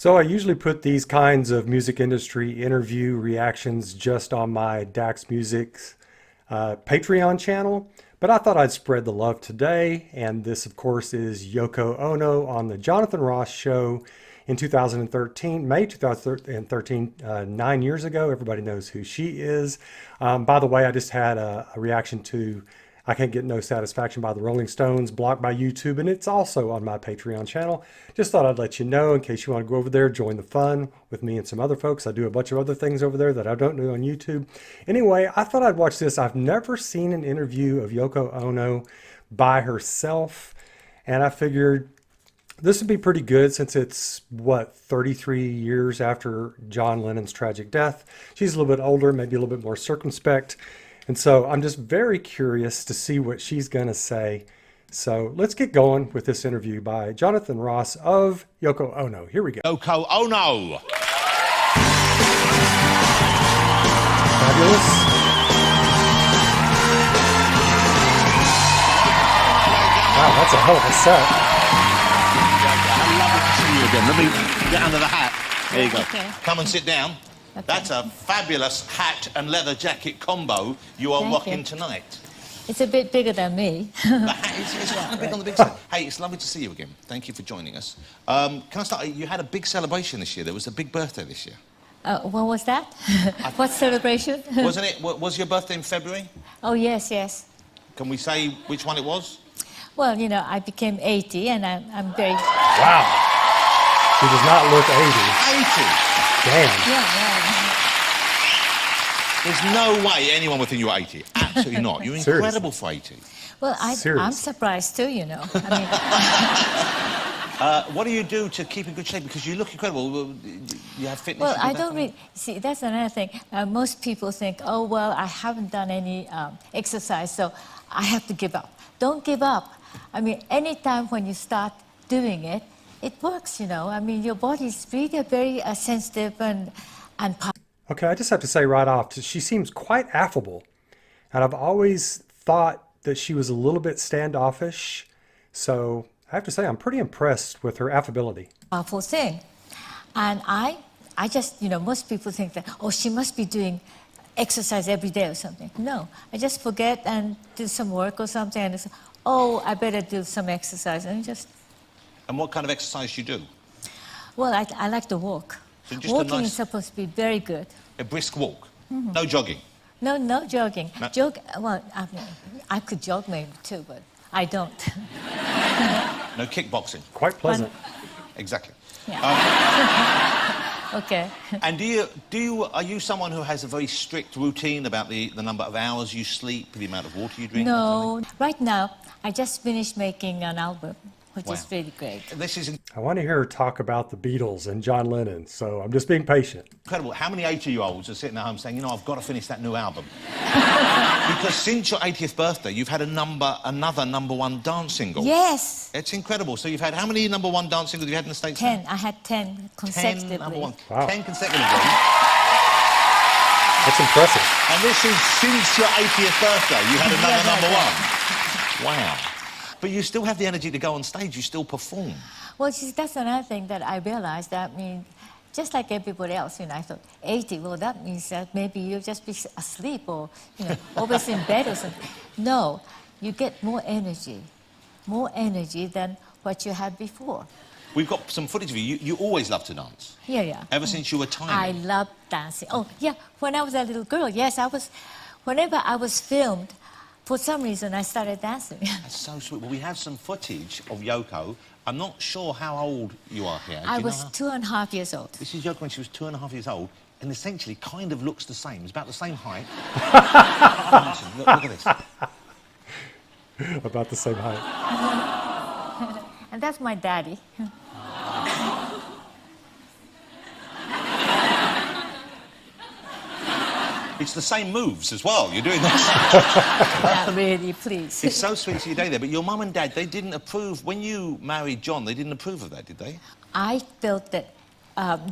So I usually put these kinds of music industry interview reactions just on my Dax Music's Patreon channel, but I thought I'd spread the love today. And this, of course, is Yoko Ono on the Jonathan Ross Show in 2013, May 2013, 9 years ago. Everybody knows who she is. By the way, I just had a reaction to I Can't Get No Satisfaction by the Rolling Stones, blocked by YouTube, and it's also on my Patreon channel. Just thought I'd let you know in case you want to go over there, join the fun with me and some other folks. I do a bunch of other things over there that I don't do on YouTube. Anyway, I thought I'd watch this. I've never seen an interview of Yoko Ono by herself, and I figured this would be pretty good since it's, 33 years after John Lennon's tragic death. She's a little bit older, maybe a little bit more circumspect. And so I'm just very curious to see what she's going to say. So let's get going with this interview by Jonathan Ross of Yoko Ono. Here we go. Yoko Ono. Fabulous. Wow, that's a hell of a set. Lovely to see you again. Let me get under the hat. There you go. Okay. Come and sit down. Okay. That's a fabulous hat and leather jacket combo you are Thank rocking you. tonight. It's a bit bigger than me. The hat is kind of big on the big side. Hey, it's lovely to see you again. Thank you for joining us. Can I start? You had a big celebration this year. There was a big birthday this year. What was that? What celebration? Wasn't it? Was your birthday in February? Oh, yes, yes. Can we say which one it was? Well, you know, I became 80 and I'm very... Wow. She does not look 80. 80. Damn. Yeah. There's no way anyone would think you were 80. Absolutely not. You're Seriously. incredible for 80. Well, I'm Seriously. surprised too, you know. I mean, What do you do to keep in good shape? Because you look incredible. You have fitness. well, you do I that don't kind really... See, that's another thing. Most people think, oh, well, I haven't done any exercise, so I have to give up. Don't give up. I mean, anytime when you start doing it, it works, you know. I mean, your body's really very sensitive and Okay, I just have to say right off, she seems quite affable. And I've always thought that she was a little bit standoffish. So I have to say, I'm pretty impressed with her affability. powerful thing. And I just, you know, most people think that, oh, she must be doing exercise every day or something. No, I just forget and do some work or something and it's, oh, I better do some exercise and just, And what kind of exercise you do? well, I like to walk. So just a Walking nice- is supposed to be very good. A brisk walk. No jogging. No jogging. No. Well, I mean, I could jog maybe too, but I don't. No kickboxing. Quite pleasant. Exactly. Yeah. Okay. And are you someone who has a very strict routine about the number of hours you sleep, the amount of water you drink? that kind of No, right now, I just finished making an album, which is Wow. really great. thing? This is I want to hear her talk about the Beatles and John Lennon, so I'm just being patient. incredible. How many 80-year-olds are sitting at home saying, you know, I've got to finish that new album? Because since your 80th birthday, you've had another number one dance single. Yes. It's incredible. So you've had how many number one dance singles have you had in the States? 10. I had 10 10 consecutively. number one. Wow. 10 consecutively. That's impressive. And this is since your 80th birthday, you had another Yeah, number yeah. one. Wow. But you still have the energy to go on stage, you still perform. Well, see, that's another thing that I realized. That, I mean, just like everybody else, you know, I thought 80, well, that means that maybe you'll just be asleep or, you know, always in bed or something. No, you get more energy than what you had before. We've got some footage of you. You always loved to dance. Yeah. Ever since you were tiny. I love dancing. Oh, yeah, when I was a little girl, yes, whenever I was filmed, for some reason, I started dancing. That's so sweet. Well, we have some footage of Yoko. I'm not sure how old you are here. Do I you know was how- 2.5 years old. This is Yoko when she was 2.5 years old, and essentially kind of looks the same. It's about the same height. look at this. About the same height. And that's my daddy. It's the same moves as well. You're doing that. Yeah, really, please. It's so sweet to see you day there. But your mum and dad, they didn't approve. When you married John, they didn't approve of that, did they? I felt that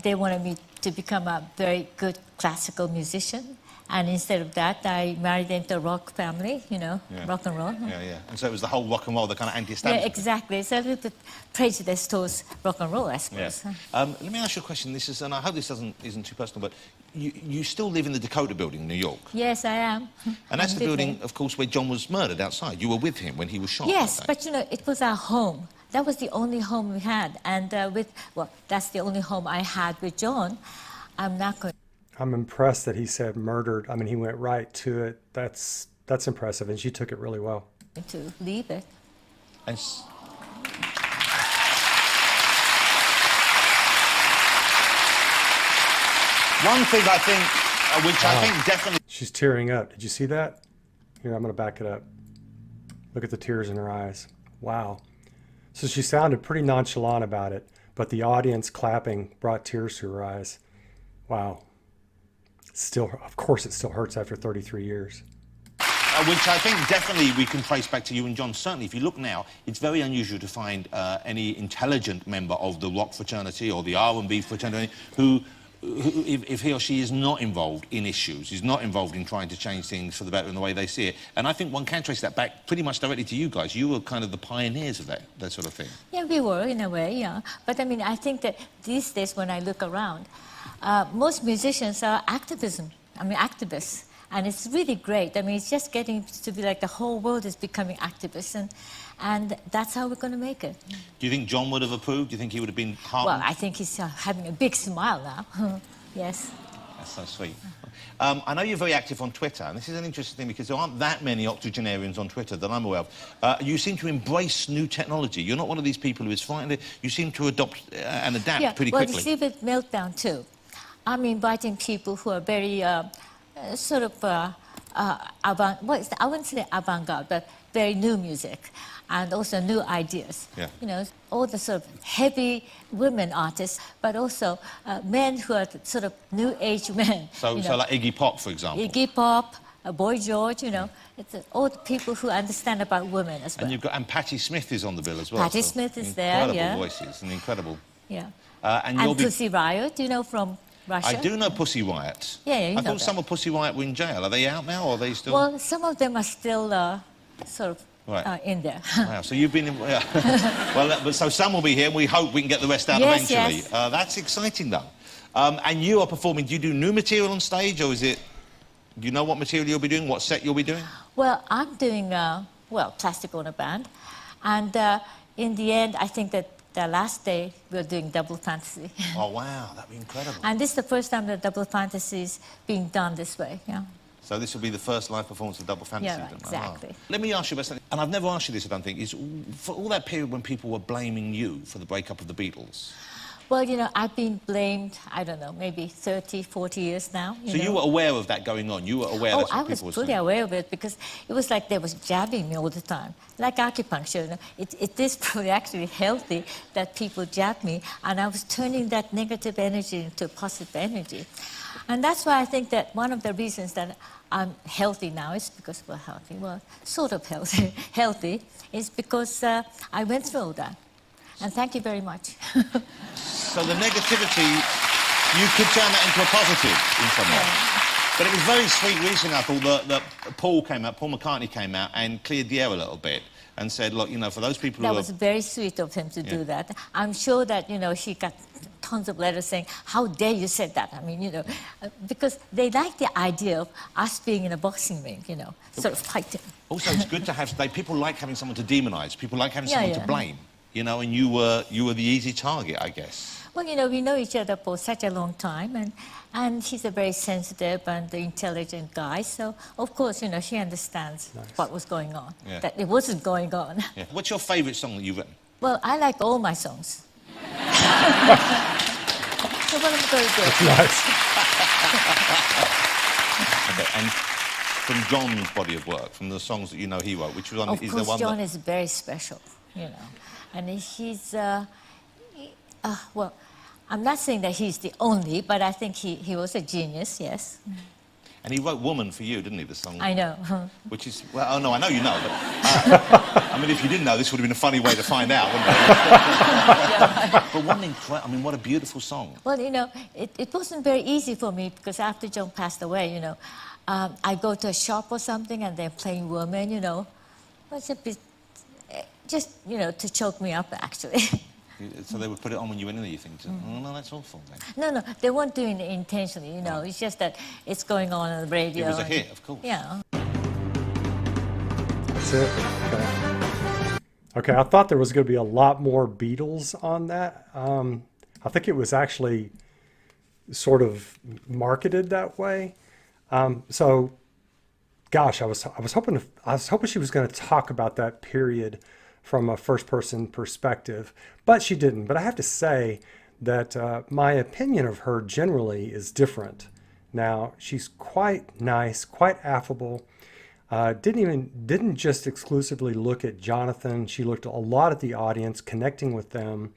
they wanted me to become a very good classical musician, And instead of that, I married into a rock family, rock and roll. Yeah, yeah. And so it was the whole rock and roll, the kind of Yeah, anti-establishment. exactly. It's a little bit prejudice towards rock and roll, I suppose. Yeah. Let me ask you a question. This is, and I hope this isn't too personal, but you still live in the Dakota building in New York. Yes, I am. And that's I'm the building, living. of course, where John was murdered outside. You were with him when he was shot. Yes, that day. but it was our home. That was the only home we had. And that's the only home I had with John. I'm not going I'm impressed that he said murdered. I mean, he went right to it. That's impressive, and she took it really well. to leave it. And one thing I think, which I think definitely... She's tearing up. Did you see that? Here, I'm going to back it up. Look at the tears in her eyes. Wow. So she sounded pretty nonchalant about it, but the audience clapping brought tears to her eyes. Wow. Still, of course, it still hurts after 33 years. which I think definitely we can trace back to you and John. Certainly, if you look now, it's very unusual to find any intelligent member of the rock fraternity or the R&B fraternity who if he or she is not involved in issues, is not involved in trying to change things for the better in the way they see it. And I think one can trace that back pretty much directly to you guys. You were kind of the pioneers of that sort of thing. Yeah, we were, in a way, yeah. But, I mean, I think that these days when I look around, most musicians are activists. And it's really great. I mean, it's just getting to be like the whole world is becoming activists. And that's how we're going to make it. Do you think John would have approved? Do you think he would have been heartened? Well, I think he's having a big smile now. Yes. That's so sweet. I know you're very active on Twitter, and this is an interesting thing because there aren't that many octogenarians on Twitter that I'm aware of. You seem to embrace new technology. You're not one of these people who is frightened. You seem to adopt and adapt pretty quickly. Well, you see with Meltdown, too. I'm inviting people who are very sort of I wouldn't say avant-garde, but very new music and also new ideas. Yeah. You know, all the sort of heavy women artists, but also men who are sort of new age men. So like Iggy Pop, for example. Iggy Pop, Boy George, you know. It's all the people who understand about women as well. And Patti Smith is on the bill as well. Patti Smith is there, yeah. Incredible voices and incredible. Yeah. And Pussy Riot, you know, from Russia. I do know Pussy Riot. Yeah, you I know thought some of Pussy Riot were in jail. Are they out now, or are they still...? Well, some of them are still sort of in there. Wow, so you've been in... well, so some will be here, and we hope we can get the rest out eventually. Yes. That's exciting, though. And you are performing. Do you do new material on stage, or is it... Do you know what material you'll be doing, what set you'll be doing? Well, I'm doing, Plastic Ono Band. And in the end, I think that the last day, we're doing Double Fantasy. Oh, wow, that'd be incredible. And this is the first time that Double Fantasy is being done this way, yeah. So this will be the first live performance of Double Fantasy? Yeah, exactly. Oh. Let me ask you about something, and I've never asked you this, I don't think, is for all that period when people were blaming you for the breakup of the Beatles... Well, you know, I've been blamed, I don't know, maybe 30, 40 years now. You were aware of that going on? You were aware that's what people were saying? I was fully aware of it because it was like they was jabbing me all the time. Like acupuncture, you know. It is probably actually healthy that people jab me, and I was turning that negative energy into positive energy. And that's why I think that one of the reasons that I'm healthy now is because we're healthy. Well, sort of healthy. Healthy is because I went through all that. And thank you very much. So the negativity, you could turn that into a positive in some way. Yeah. But it was very sweet recently, I thought, that Paul McCartney came out and cleared the air a little bit and said, look, you know, for those people that was very sweet of him to do that. I'm sure that, you know, he got tons of letters saying, how dare you say that? I mean, you know, because they like the idea of us being in a boxing ring, you know, sort of fighting. Also, it's good to have, people like having someone to demonise, people like having someone to blame. You know, and you were the easy target, I guess. Well, you know, we know each other for such a long time, and he's a very sensitive and intelligent guy. So, of course, you know, he understands what was going on, that it wasn't going on. Yeah. What's your favourite song that you've written? Well, I like all my songs. So what am I going to do? Nice. Okay, and from John's body of work, from the songs that you know he wrote, which one is the one John is very special, you know. And he's, well, I'm not saying that he's the only, but I think he was a genius, yes. And he wrote Woman for you, didn't he, the song? I know. Which is, well, oh no, I know you know, but, I mean, if you didn't know, this would have been a funny way to find out, wouldn't it? But one incredible, I mean, what a beautiful song. Well, you know, it wasn't very easy for me because after John passed away, you know, I go to a shop or something and they're playing woman, you know. It's a bit, just, you know, to choke me up, actually. So they would put it on when you went in there, you think, oh, no, that's awful then. No, they weren't doing it intentionally, you know. It's just that it's going on the radio. It was a hit, of course. Yeah. That's it. Okay. Okay, I thought there was going to be a lot more Beatles on that. I think it was actually sort of marketed that way. So, gosh, I was hoping she was going to talk about that period from a first-person perspective, but she didn't. But I have to say that my opinion of her generally is different. Now, she's quite nice, quite affable. Didn't just exclusively look at Jonathan. She looked a lot at the audience, connecting with them.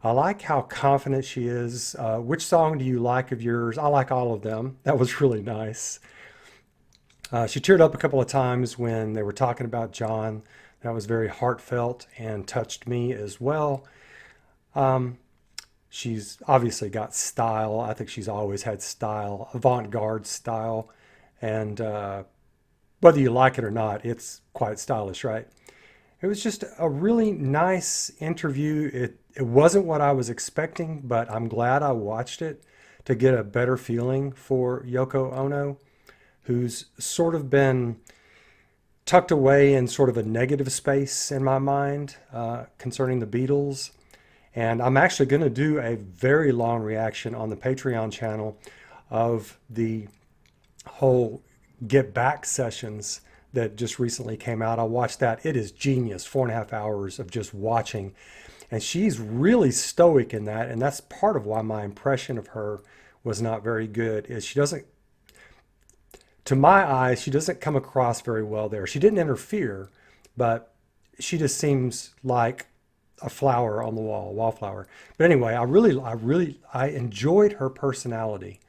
I like how confident she is. Which song do you like of yours? I like all of them. That was really nice. She teared up a couple of times when they were talking about John. That was very heartfelt and touched me as well. She's obviously got style. I think she's always had style, avant-garde style. And whether you like it or not, it's quite stylish, right? It was just a really nice interview. It wasn't what I was expecting, but I'm glad I watched it to get a better feeling for Yoko Ono, who's sort of been tucked away in sort of a negative space in my mind concerning the Beatles. And I'm actually going to do a very long reaction on the Patreon channel of the whole Get Back sessions that just recently came out. I watched that. It is genius. 4.5 hours of just watching. And she's really stoic in that. And that's part of why my impression of her was not very good, is she doesn't, to my eyes, she doesn't come across very well there. She didn't interfere, but she just seems like a flower on the wall, a wallflower. But anyway, I enjoyed her personality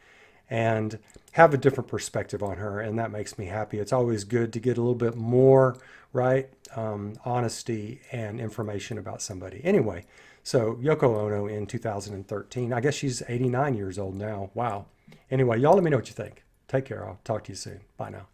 and have a different perspective on her, and that makes me happy. It's always good to get a little bit more, right? Honesty and information about somebody. Anyway, so Yoko Ono in 2013. I guess she's 89 years old now. Wow. Anyway, y'all let me know what you think. Take care. I'll talk to you soon. Bye now.